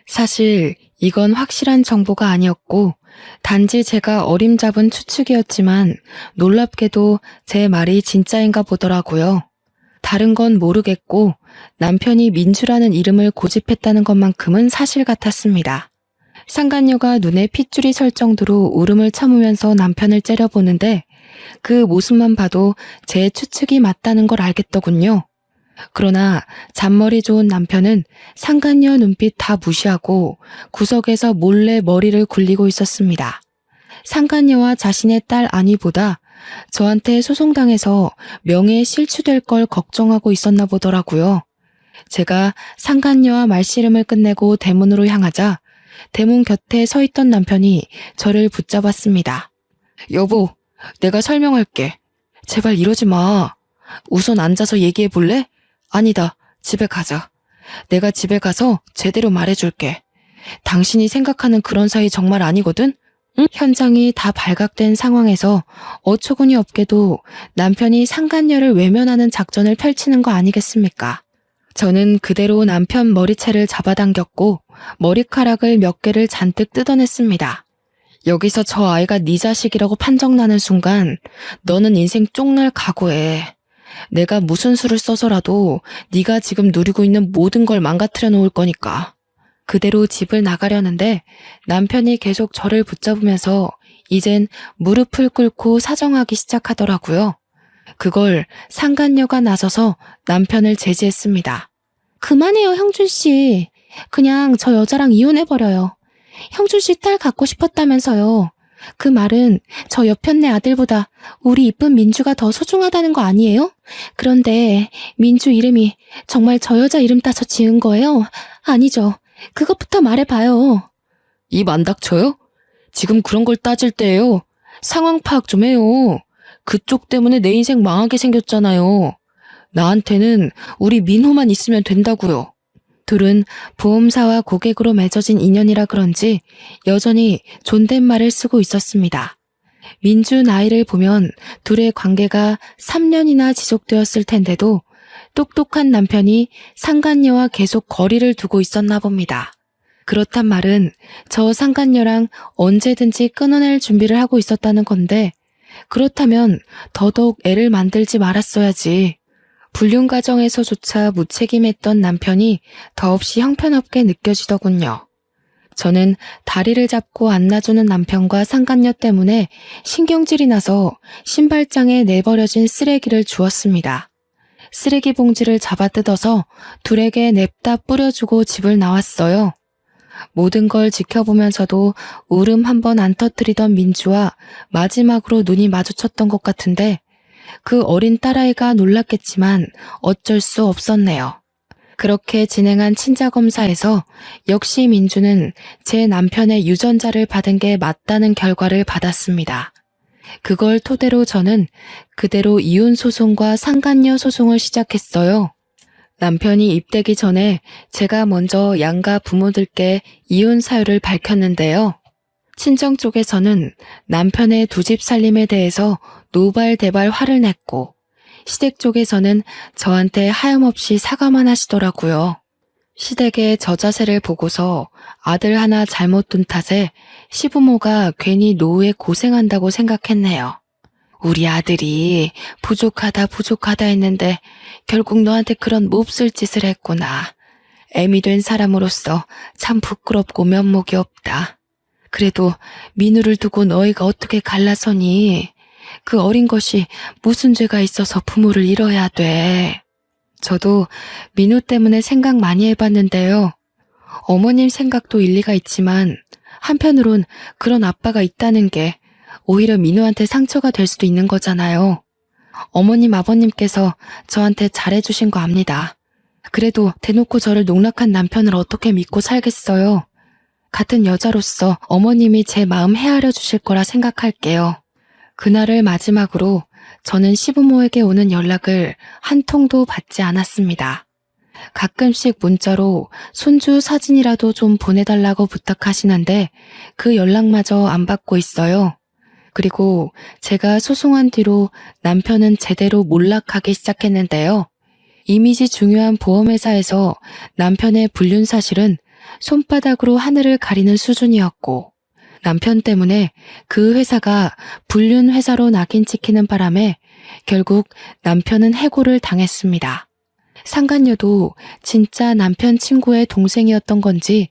사실 이건 확실한 정보가 아니었고 단지 제가 어림잡은 추측이었지만 놀랍게도 제 말이 진짜인가 보더라고요. 다른 건 모르겠고 남편이 민주라는 이름을 고집했다는 것만큼은 사실 같았습니다. 상간녀가 눈에 핏줄이 설 정도로 울음을 참으면서 남편을 째려보는데 그 모습만 봐도 제 추측이 맞다는 걸 알겠더군요. 그러나 잔머리 좋은 남편은 상간녀 눈빛 다 무시하고 구석에서 몰래 머리를 굴리고 있었습니다. 상간녀와 자신의 딸 안위보다 저한테 소송당해서 명예에 실추될 걸 걱정하고 있었나 보더라고요. 제가 상간녀와 말씨름을 끝내고 대문으로 향하자 대문 곁에 서 있던 남편이 저를 붙잡았습니다. 여보, 내가 설명할게. 제발 이러지 마. 우선 앉아서 얘기해 볼래? 아니다, 집에 가자. 내가 집에 가서 제대로 말해줄게. 당신이 생각하는 그런 사이 정말 아니거든? 응? 현장이 다 발각된 상황에서 어처구니 없게도 남편이 상간녀를 외면하는 작전을 펼치는 거 아니겠습니까? 저는 그대로 남편 머리채를 잡아당겼고 머리카락을 몇 개를 잔뜩 뜯어냈습니다. 여기서 저 아이가 네 자식이라고 판정나는 순간 너는 인생 쪽날 각오해. 내가 무슨 수를 써서라도 네가 지금 누리고 있는 모든 걸 망가뜨려 놓을 거니까. 그대로 집을 나가려는데 남편이 계속 저를 붙잡으면서 이젠 무릎을 꿇고 사정하기 시작하더라고요. 그걸 상간녀가 나서서 남편을 제지했습니다. 그만해요, 형준 씨. 그냥 저 여자랑 이혼해버려요. 형준 씨 딸 갖고 싶었다면서요. 그 말은 저 옆편네 아들보다 우리 이쁜 민주가 더 소중하다는 거 아니에요? 그런데 민주 이름이 정말 저 여자 이름 따서 지은 거예요? 아니죠. 그것부터 말해봐요. 입 안 닥쳐요? 지금 그런 걸 따질 때예요. 상황 파악 좀 해요. 그쪽 때문에 내 인생 망하게 생겼잖아요. 나한테는 우리 민호만 있으면 된다고요. 둘은 보험사와 고객으로 맺어진 인연이라 그런지 여전히 존댓말을 쓰고 있었습니다. 민주 나이를 보면 둘의 관계가 3년이나 지속되었을 텐데도 똑똑한 남편이 상간녀와 계속 거리를 두고 있었나 봅니다. 그렇단 말은 저 상간녀랑 언제든지 끊어낼 준비를 하고 있었다는 건데, 그렇다면 더더욱 애를 만들지 말았어야지. 불륜 과정에서조차 무책임했던 남편이 더없이 형편없게 느껴지더군요. 저는 다리를 잡고 안아주는 남편과 상간녀 때문에 신경질이 나서 신발장에 내버려진 쓰레기를 주웠습니다. 쓰레기 봉지를 잡아 뜯어서 둘에게 냅다 뿌려주고 집을 나왔어요. 모든 걸 지켜보면서도 울음 한 번 안 터뜨리던 민주와 마지막으로 눈이 마주쳤던 것 같은데 그 어린 딸아이가 놀랐겠지만 어쩔 수 없었네요. 그렇게 진행한 친자검사에서 역시 민주는 제 남편의 유전자를 받은 게 맞다는 결과를 받았습니다. 그걸 토대로 저는 그대로 이혼 소송과 상간녀 소송을 시작했어요. 남편이 입대기 전에 제가 먼저 양가 부모들께 이혼 사유를 밝혔는데요. 친정 쪽에서는 남편의 두 집 살림에 대해서 노발대발 화를 냈고 시댁 쪽에서는 저한테 하염없이 사과만 하시더라고요. 시댁의 저 자세를 보고서 아들 하나 잘못 둔 탓에 시부모가 괜히 노후에 고생한다고 생각했네요. 우리 아들이 부족하다 했는데 결국 너한테 그런 몹쓸 짓을 했구나. 애미 된 사람으로서 참 부끄럽고 면목이 없다. 그래도 민우를 두고 너희가 어떻게 갈라서니? 그 어린 것이 무슨 죄가 있어서 부모를 잃어야 돼. 저도 민우 때문에 생각 많이 해봤는데요. 어머님 생각도 일리가 있지만 한편으론 그런 아빠가 있다는 게 오히려 민우한테 상처가 될 수도 있는 거잖아요. 어머님 아버님께서 저한테 잘해주신 거 압니다. 그래도 대놓고 저를 농락한 남편을 어떻게 믿고 살겠어요. 같은 여자로서 어머님이 제 마음 헤아려 주실 거라 생각할게요. 그날을 마지막으로 저는 시부모에게 오는 연락을 한 통도 받지 않았습니다. 가끔씩 문자로 손주 사진이라도 좀 보내달라고 부탁하시는데 그 연락마저 안 받고 있어요. 그리고 제가 소송한 뒤로 남편은 제대로 몰락하기 시작했는데요. 이미지 중요한 보험회사에서 남편의 불륜 사실은 손바닥으로 하늘을 가리는 수준이었고 남편 때문에 그 회사가 불륜 회사로 낙인 찍히는 바람에 결국 남편은 해고를 당했습니다. 상간녀도 진짜 남편 친구의 동생이었던 건지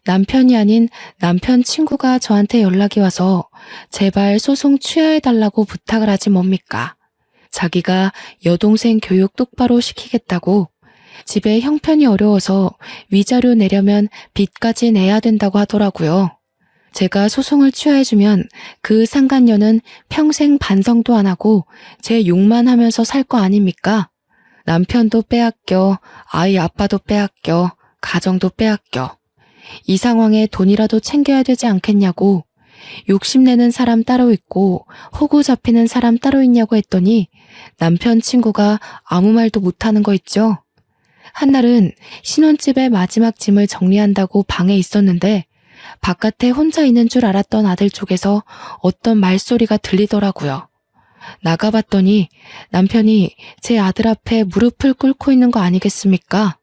남편이 아닌 남편 친구가 저한테 연락이 와서 제발 소송 취하해달라고 부탁을 하지 뭡니까? 자기가 여동생 교육 똑바로 시키겠다고 집에 형편이 어려워서 위자료 내려면 빚까지 내야 된다고 하더라고요. 제가 소송을 취하해주면 그 상간녀는 평생 반성도 안 하고 제 욕만 하면서 살 거 아닙니까? 남편도 빼앗겨, 아이 아빠도 빼앗겨, 가정도 빼앗겨. 이 상황에 돈이라도 챙겨야 되지 않겠냐고 욕심내는 사람 따로 있고 호구 잡히는 사람 따로 있냐고 했더니 남편 친구가 아무 말도 못하는 거 있죠. 한날은 신혼집의 마지막 짐을 정리한다고 방에 있었는데 바깥에 혼자 있는 줄 알았던 아들 쪽에서 어떤 말소리가 들리더라고요. 나가봤더니 남편이 제 아들 앞에 무릎을 꿇고 있는 거 아니겠습니까?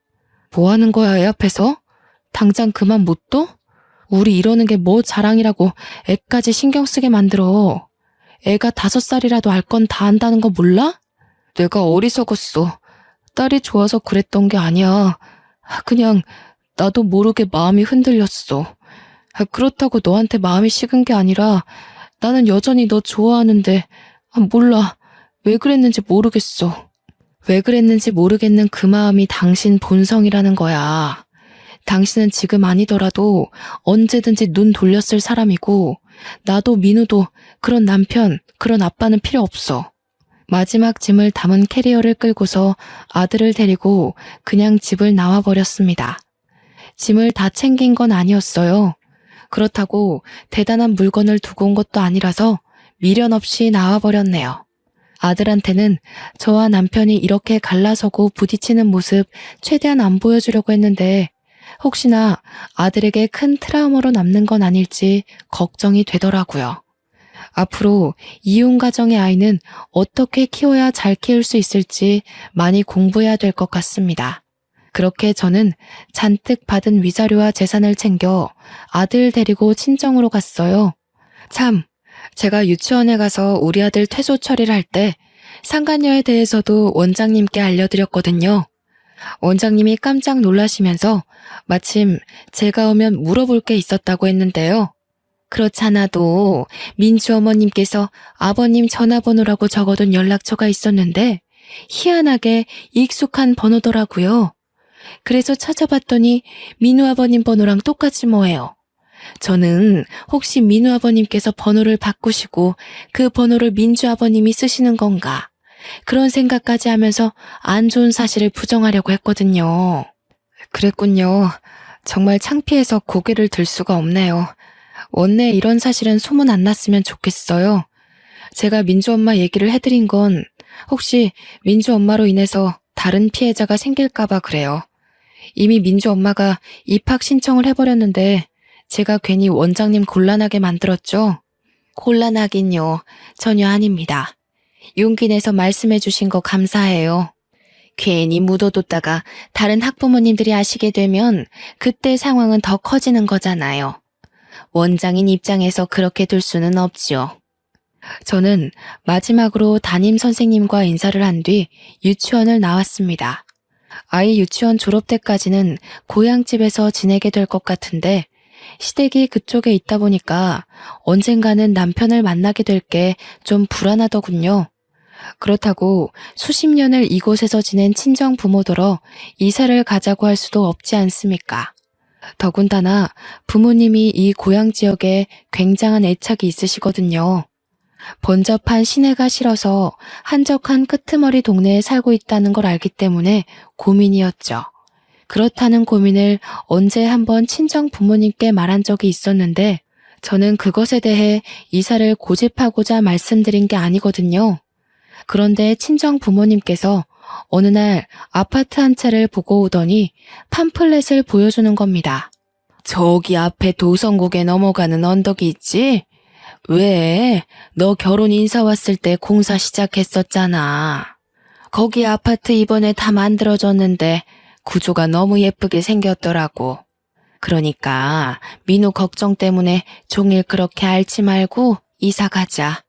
뭐 하는 거야, 애 앞에서? 당장 그만 못 둬? 우리 이러는 게 뭐 자랑이라고 애까지 신경 쓰게 만들어. 애가 5살이라도 알 건 다 안다는 거 몰라? 내가 어리석었어. 딸이 좋아서 그랬던 게 아니야. 그냥 나도 모르게 마음이 흔들렸어. 그렇다고 너한테 마음이 식은 게 아니라 나는 여전히 너 좋아하는데 몰라. 왜 그랬는지 모르겠어. 왜 그랬는지 모르겠는 그 마음이 당신 본성이라는 거야. 당신은 지금 아니더라도 언제든지 눈 돌렸을 사람이고 나도 민우도 그런 남편, 그런 아빠는 필요 없어. 마지막 짐을 담은 캐리어를 끌고서 아들을 데리고 그냥 집을 나와버렸습니다. 짐을 다 챙긴 건 아니었어요. 그렇다고 대단한 물건을 두고 온 것도 아니라서 미련 없이 나와버렸네요. 아들한테는 저와 남편이 이렇게 갈라서고 부딪히는 모습 최대한 안 보여주려고 했는데 혹시나 아들에게 큰 트라우마로 남는 건 아닐지 걱정이 되더라고요. 앞으로 이혼 가정의 아이는 어떻게 키워야 잘 키울 수 있을지 많이 공부해야 될 것 같습니다. 그렇게 저는 잔뜩 받은 위자료와 재산을 챙겨 아들 데리고 친정으로 갔어요. 참, 제가 유치원에 가서 우리 아들 퇴소 처리를 할 때 상간녀에 대해서도 원장님께 알려드렸거든요. 원장님이 깜짝 놀라시면서 마침 제가 오면 물어볼 게 있었다고 했는데요. 그렇잖아도 민주 어머님께서 아버님 전화번호라고 적어둔 연락처가 있었는데 희한하게 익숙한 번호더라고요. 그래서 찾아봤더니 민우 아버님 번호랑 똑같이 뭐예요. 저는 혹시 민우 아버님께서 번호를 바꾸시고 그 번호를 민주 아버님이 쓰시는 건가? 그런 생각까지 하면서 안 좋은 사실을 부정하려고 했거든요. 그랬군요. 정말 창피해서 고개를 들 수가 없네요. 원래 이런 사실은 소문 안 났으면 좋겠어요. 제가 민주 엄마 얘기를 해드린 건 혹시 민주 엄마로 인해서 다른 피해자가 생길까봐 그래요. 이미 민주 엄마가 입학 신청을 해버렸는데 제가 괜히 원장님 곤란하게 만들었죠? 곤란하긴요. 전혀 아닙니다. 용기 내서 말씀해 주신 거 감사해요. 괜히 묻어뒀다가 다른 학부모님들이 아시게 되면 그때 상황은 더 커지는 거잖아요. 원장인 입장에서 그렇게 둘 수는 없죠. 저는 마지막으로 담임 선생님과 인사를 한 뒤 유치원을 나왔습니다. 아이 유치원 졸업 때까지는 고향집에서 지내게 될 것 같은데 시댁이 그쪽에 있다 보니까 언젠가는 남편을 만나게 될 게 좀 불안하더군요. 그렇다고 수십 년을 이곳에서 지낸 친정 부모더러 이사를 가자고 할 수도 없지 않습니까? 더군다나 부모님이 이 고향 지역에 굉장한 애착이 있으시거든요. 번잡한 시내가 싫어서 한적한 끄트머리 동네에 살고 있다는 걸 알기 때문에 고민이었죠. 그렇다는 고민을 언제 한번 친정 부모님께 말한 적이 있었는데 저는 그것에 대해 이사를 고집하고자 말씀드린 게 아니거든요. 그런데 친정 부모님께서 어느 날 아파트 한 채를 보고 오더니 팜플렛을 보여주는 겁니다. 저기 앞에 도성국에 넘어가는 언덕이 있지? 왜? 너 결혼 인사 왔을 때 공사 시작했었잖아. 거기 아파트 이번에 다 만들어졌는데 구조가 너무 예쁘게 생겼더라고. 그러니까 민우 걱정 때문에 종일 그렇게 앓지 말고 이사 가자.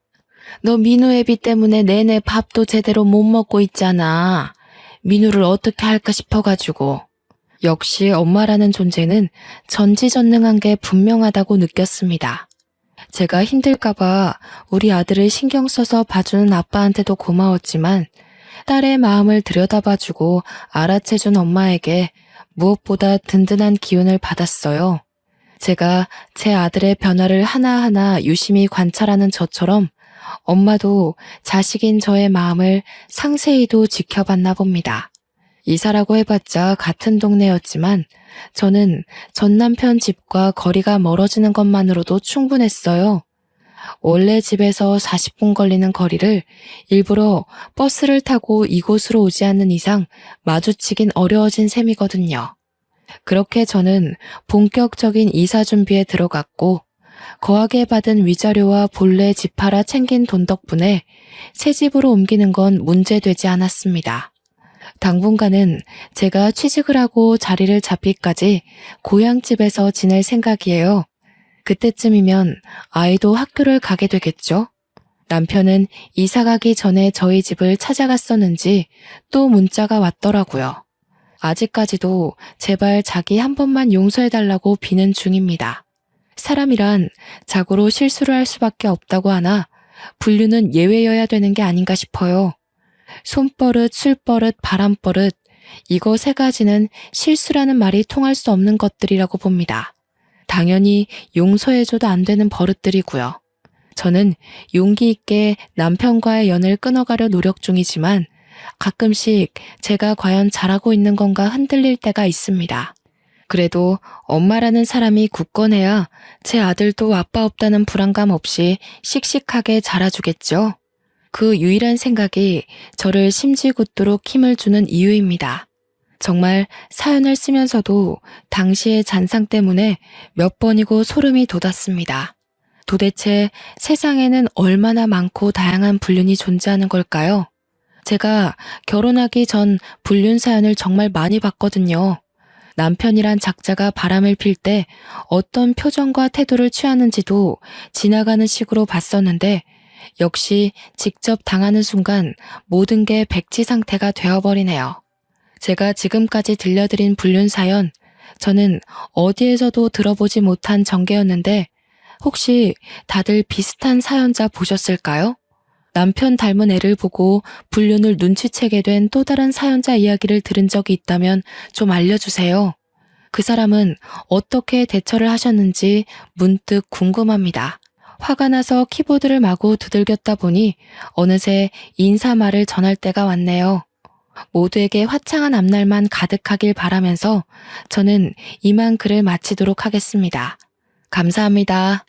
너 민우 애비 때문에 내내 밥도 제대로 못 먹고 있잖아. 민우를 어떻게 할까 싶어가지고. 역시 엄마라는 존재는 전지전능한 게 분명하다고 느꼈습니다. 제가 힘들까봐 우리 아들을 신경 써서 봐주는 아빠한테도 고마웠지만 딸의 마음을 들여다봐주고 알아채준 엄마에게 무엇보다 든든한 기운을 받았어요. 제가 제 아들의 변화를 하나하나 유심히 관찰하는 저처럼 엄마도 자식인 저의 마음을 상세히도 지켜봤나 봅니다. 이사라고 해봤자 같은 동네였지만 저는 전 남편 집과 거리가 멀어지는 것만으로도 충분했어요. 원래 집에서 40분 걸리는 거리를 일부러 버스를 타고 이곳으로 오지 않는 이상 마주치긴 어려워진 셈이거든요. 그렇게 저는 본격적인 이사 준비에 들어갔고 거하게 받은 위자료와 본래 집 팔아 챙긴 돈 덕분에 새 집으로 옮기는 건 문제되지 않았습니다. 당분간은 제가 취직을 하고 자리를 잡기까지 고향집에서 지낼 생각이에요. 그때쯤이면 아이도 학교를 가게 되겠죠? 남편은 이사 가기 전에 저희 집을 찾아갔었는지 또 문자가 왔더라고요. 아직까지도 제발 자기 한 번만 용서해달라고 비는 중입니다. 사람이란 자고로 실수를 할 수밖에 없다고 하나 분류는 예외여야 되는 게 아닌가 싶어요. 손버릇, 술버릇, 바람버릇 이거 세 가지는 실수라는 말이 통할 수 없는 것들이라고 봅니다. 당연히 용서해줘도 안 되는 버릇들이고요. 저는 용기 있게 남편과의 연을 끊어가려 노력 중이지만 가끔씩 제가 과연 잘하고 있는 건가 흔들릴 때가 있습니다. 그래도 엄마라는 사람이 굳건해야 제 아들도 아빠 없다는 불안감 없이 씩씩하게 자라주겠죠. 그 유일한 생각이 저를 심지궂도록 힘을 주는 이유입니다. 정말 사연을 쓰면서도 당시의 잔상 때문에 몇 번이고 소름이 돋았습니다. 도대체 세상에는 얼마나 많고 다양한 불륜이 존재하는 걸까요? 제가 결혼하기 전 불륜 사연을 정말 많이 봤거든요. 남편이란 작자가 바람을 필 때 어떤 표정과 태도를 취하는지도 지나가는 식으로 봤었는데 역시 직접 당하는 순간 모든 게 백지 상태가 되어버리네요. 제가 지금까지 들려드린 불륜 사연, 저는 어디에서도 들어보지 못한 전개였는데 혹시 다들 비슷한 사연자 보셨을까요? 남편 닮은 애를 보고 불륜을 눈치채게 된 또 다른 사연자 이야기를 들은 적이 있다면 좀 알려주세요. 그 사람은 어떻게 대처를 하셨는지 문득 궁금합니다. 화가 나서 키보드를 마구 두들겼다 보니 어느새 인사말을 전할 때가 왔네요. 모두에게 화창한 앞날만 가득하길 바라면서 저는 이만 글을 마치도록 하겠습니다. 감사합니다.